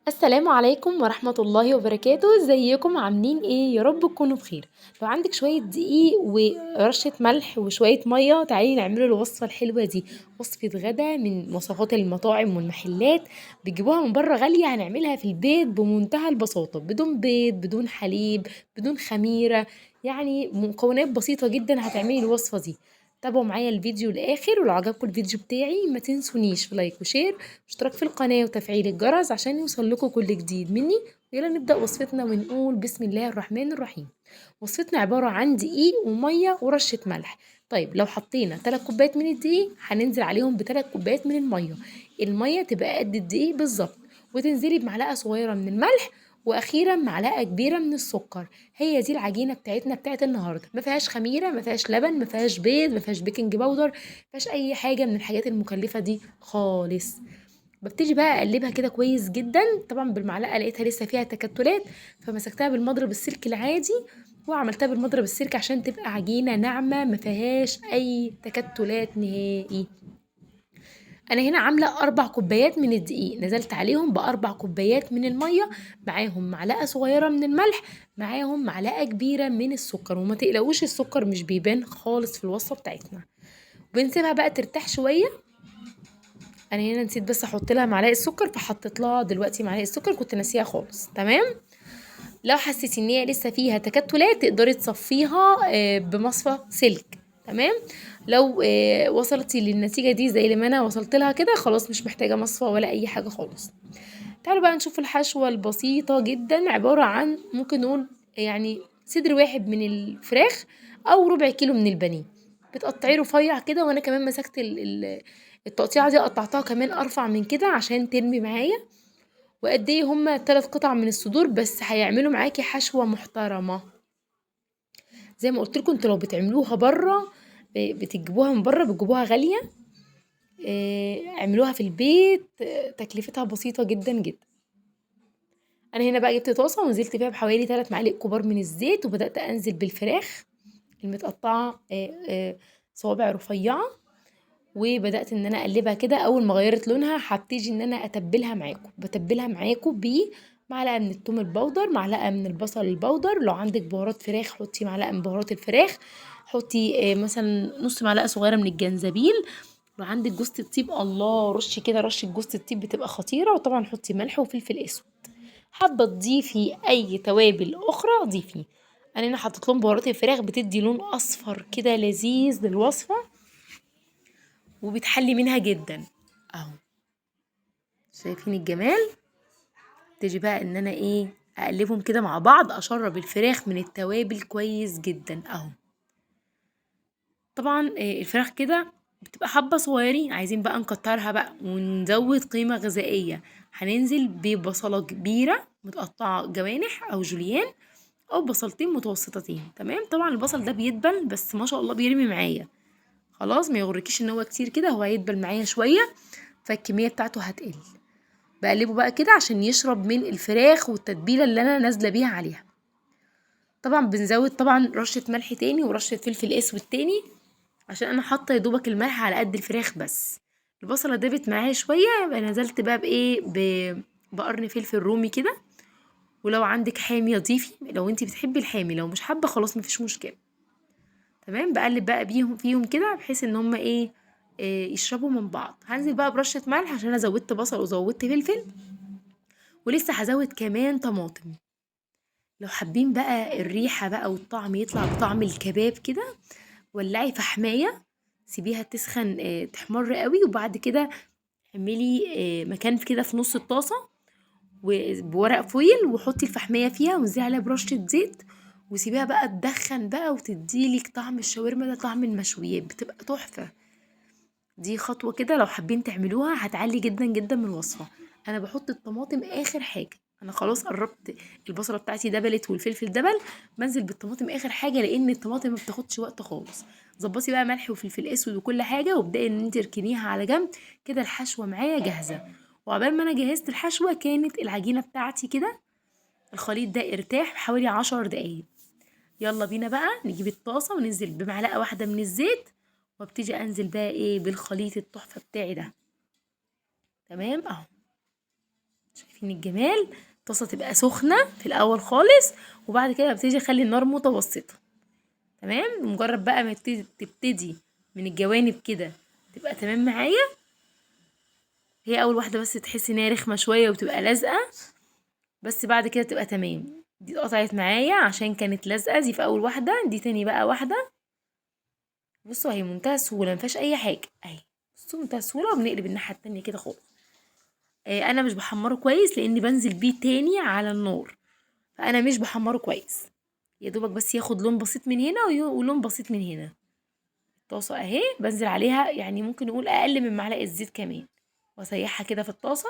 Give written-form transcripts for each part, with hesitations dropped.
السلام عليكم ورحمة الله وبركاته، ازيكم عاملين ايه؟ يا رب تكونوا بخير. لو عندك شوية دقيق ورشة ملح وشوية مية تعالي نعملوا الوصفة الحلوة دي. وصفة غدا من وصفات المطاعم والمحلات، بيجيبوها من بره غالية، هنعملها في البيت بمنتهى البساطة، بدون بيض بدون حليب بدون خميرة. يعني مكونات بسيطة جدا هتعملي الوصفة دي. تابعوا معايا الفيديو للآخر، ولو عجبكم الفيديو بتاعي ما تنسونيش في لايك وشير واشتراك في القناة وتفعيل الجرس عشان يوصل لكم كل جديد مني. ويلا نبدأ وصفتنا ونقول بسم الله الرحمن الرحيم. وصفتنا عبارة عن دقيق ومية ورشة ملح. طيب لو حطينا 3 كوبايات من الدقيق هننزل عليهم ب3 كوبايات من المية. المية تبقى قد الدقيق بالظبط، وتنزلي بمعلقة صغيرة من الملح، واخيرا معلقه كبيره من السكر. هي دي العجينه بتاعتنا بتاعت النهارده، ما فيهاش خميره، ما فيهاش لبن، ما فيهاش بيض، ما فيهاش بيكنج باودر، ما فيهاش اي حاجه من الحاجات المكلفه دي خالص. ببتدي بقى اقلبها كده كويس جدا. طبعا بالمعلقه لقيتها لسه فيها تكتلات، فمسكتها بالمضرب السلك العادي وعملتها بالمضرب السلك عشان تبقى عجينه ناعمه ما فيهاش اي تكتلات نهائي. انا هنا عامله 4 كوبايات من الدقيق، نزلت عليهم ب4 كوبايات من الميه، معاهم معلقه صغيره من الملح، معاهم معلقه كبيره من السكر. وما تقلقوش السكر مش بيبان خالص في الوصفه بتاعتنا. بنسيبها بقى ترتاح شويه. انا هنا نسيت بس احط لها معلقه سكر، فحطيت لها دلوقتي معلقه سكر، كنت ناسيها خالص. تمام. لو حسيتي ان هي لسه فيها تكتلات تقدري تصفيها بمصفى سلك. تمام. لو وصلتي للنتيجة دي زي اللي ما انا وصلت لها كده، خلاص مش محتاجة مصفى ولا اي حاجة خالص. تعالوا بقى نشوف الحشوة البسيطة جدا، عبارة عن ممكن نقول يعني صدر واحد من الفراخ او ربع كيلو من البانيه. بتقطعيه رفيع كده، وانا كمان مسكت التقطيعة دي قطعتها كمان ارفع من كده عشان ترمي معايا. وقد ايه هما 3 قطع من الصدور بس هيعملوا معاكي حشوة محترمة. زي ما قلت لكم انتوا لو بتعملوها بره، بتجيبوها من بره بتجيبوها غالية. اعملوها في البيت، تكلفتها بسيطة جدا جدا. انا هنا بقى جبت طاسة ونزلت فيها بحوالي 3 معالق كبار من الزيت، وبدأت انزل بالفراخ المتقطعة صوابع رفيعة. وبدأت ان انا اقلبها كده. اول ما غيرت لونها هبتدي ان انا اتبلها معاكم، بتبلها معاكم بمعلقه من الثوم البودر، معلقه من البصل البودر، لو عندك بهارات فراخ حطي معلقه من بهارات الفراخ، حطي مثلا نص معلقه صغيره من الجنزبيل. لو عندك جوز الطيب الله رشي كده، رشه جوز الطيب بتبقى خطيره. وطبعا حطي ملح وفلفل اسود. حابه تضيفي اي توابل اخرى ضيفي. انا هنا حطيت لهم بهارات الفراخ، بتدي لون اصفر كده لذيذ للوصفه، وبتحلي منها جدا. اهو شايفين الجمال. تيجي بقى ان انا اقلبهم كده مع بعض، اشرب الفراخ من التوابل كويس جدا اهو. طبعا الفراخ كده بتبقى حبة صغيرين، عايزين بقى نكترها بقى ونزود قيمة غذائية. هننزل ببصلة كبيرة متقطعة جوانح او جوليان، او بصلتين متوسطتين. تمام. طبعا البصل ده بيدبل بس ما شاء الله بيرمي معايا. خلاص ما يغركيش ان هو كتير كده، هو هيدبل معايا شوية فالكمية بتاعته هتقل. بقلبه بقى كده عشان يشرب من الفراخ والتتبيله اللي انا نازله بيها عليها. طبعا بنزود طبعا رشه ملح تاني ورشه فلفل اسود تاني، عشان انا حاطه يا دوبك الملح على قد الفراخ بس. البصله دابت معايا شويه، يبقى نزلت بقى بقرن فلفل رومي كده. ولو عندك حامي ضيفي، لو انتي بتحبي الحامي، لو مش حابه خلاص مفيش مشكله. تمام. بقلب بقى بيهم فيهم كده بحيث ان هما يشربوا من بعض. هنزل بقى برشه ملح عشان انا زودت بصل وزودت فلفل، ولسه هزود كمان طماطم. لو حابين بقى الريحة بقى والطعم يطلع بطعم الكباب كده، ولعي فحماية، سيبيها تسخن تحمر قوي، وبعد كده اعملي مكان كده في نص الطاسة وبورق فويل، وحطي الفحمية فيها وانزلي عليها برشة زيت، وسيبيها بقى تدخن بقى وتديلك طعم الشاورما ده، طعم المشويات بتبقى تحفة. دي خطوة كده لو حابين تعملوها هتعلي جدا جدا من الوصفة. انا بحط الطماطم اخر حاجة. انا خلاص قربت، البصلة بتاعتي دبلت والفلفل دبل، بنزل بالطماطم اخر حاجة لان الطماطم ما بتاخدش وقت خالص. ظبطي بقى ملح وفلفل اسود وكل حاجة، وابدأي ان انت تركنيها على جنب كده. الحشوة معايا جاهزة. وعقبال ما انا جهزت الحشوة كانت العجينة بتاعتي كده، الخليط ده ارتاح حوالي 10 دقايق. يلا بينا بقى نجيب الطاسة وننزل بمعلقة واحدة من الزيت، وابتدي انزل بقى بالخليط التحفة بتاعي ده. تمام اهو. شايفين الجمال؟ الطاسه تبقى سخنه في الاول خالص، وبعد كده ابتدي اخلي النار متوسطه. تمام، مجرد بقى ما تبتدي من الجوانب كده تبقى تمام معايا. هي اول واحده بس تحسي ان هي رخمه شويه وبتبقى لازقه، بس بعد كده تبقى تمام. دي اتقطعت معايا عشان كانت لازقه، دي في اول واحده، دي تاني بقى واحده. بصوا هي منتهى السهوله، مفيهاش اي حاجه اهي. بصوا منتهى السهوله، وبنقلب الناحيه التانيه كده خالص. انا مش بحمره كويس لاني بنزل بيه تاني على النار، فانا مش بحمره كويس، يا دوبك بس ياخد لون بسيط من هنا ولون بسيط من هنا. الطاسه اهي بنزل عليها يعني ممكن نقول اقل من معلقه زيت كمان، واسيحها كده في الطاسه،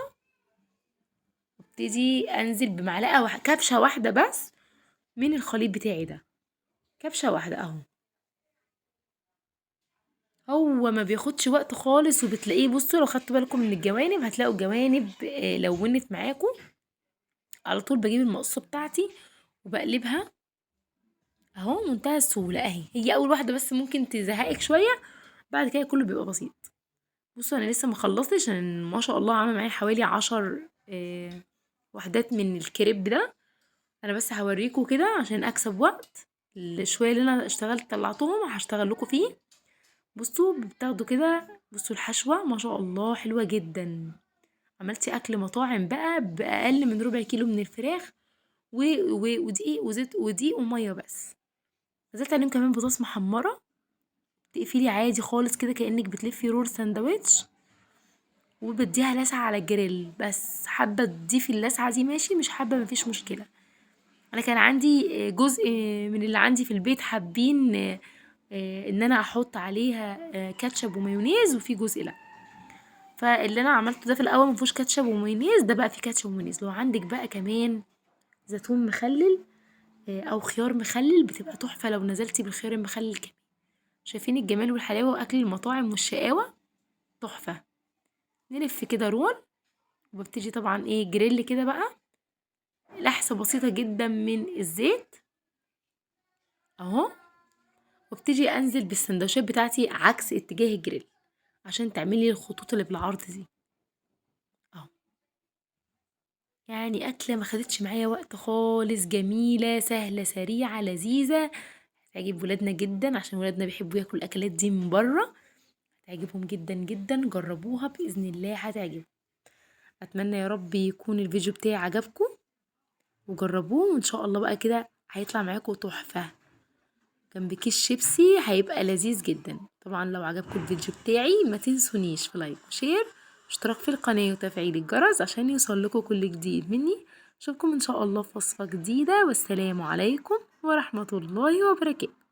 وابتدي انزل بمعلقه كبشه واحده بس من الخليط بتاعي ده، كبشه واحده اهو. هو ما بياخدش وقت خالص، وبتلاقيه بصوا لو خدتوا بالكم من الجوانب هتلاقوا الجوانب لونت معاكم. على طول بجيب المقصه بتاعتي وبقلبها اهو، منتهى السهوله اهي. هي اول واحده بس ممكن تزهقك شويه، بعد كده كله بيبقى بسيط. بصوا انا لسه ما خلصتش، انا ما شاء الله عامله معايا حوالي 10 وحدات من الكريب ده. انا بس هوريكم كده عشان اكسب وقت. الشويه اللي انا اشتغلت طلعتهم هشتغل لكم فيه. بصوا بتاخدوا كده، بصوا الحشوه ما شاء الله حلوه جدا. عملتي اكل مطاعم بقى باقل من ربع كيلو من الفراخ ودقيق وزيت ودقيق وميه بس. نزلت عليهم كمان بطاطس محمره، تقفلي عادي خالص كده كأنك بتلفي رول ساندوتش، وبديها لسعة على الجريل. بس حابة تضيفي اللسعة دي ماشي، مش حابة مفيش مشكلة. انا كان عندي جزء من اللي عندي في البيت حابين ان انا احط عليها كاتشب ومايونيز، وفي جزء لا. فاللي انا عملته ده في الاول مفيهوش كاتشب ومايونيز، ده بقى فيه كاتشب ومايونيز. لو عندك بقى كمان زيتون مخلل او خيار مخلل بتبقى تحفة لو نزلتي بالخيار المخلل كمان. شايفين الجمال والحلاوة واكل المطاعم والشقاوة؟ تحفة. نلف كده رول، وببتدي طبعا ايه جريل كده بقى، لحسة بسيطة جدا من الزيت اهو، وابتدي انزل بالسندوتشات بتاعتي عكس اتجاه الجريل عشان تعملي الخطوط اللي بالعرض دي اهو. يعني اكله ما خدتش معايا وقت خالص، جميله سهله سريعه لذيذه، هتعجب ولادنا جدا عشان ولادنا بيحبوا ياكلوا الاكلات دي من بره. هتعجبهم جدا جدا، جربوها باذن الله هتعجبهم. اتمنى يا رب يكون الفيديو بتاعي عجبكم وجربوه، وان شاء الله بقى كده هيطلع معاكم تحفه. جنب كيس شيبسي هيبقى لذيذ جدا. طبعا لو عجبكم الفيديو بتاعي ما تنسونيش في لايك وشير واشتراك في القناة وتفعيل الجرس عشان يوصلكوا كل جديد مني. اشوفكم ان شاء الله في وصفة جديدة، والسلام عليكم ورحمة الله وبركاته.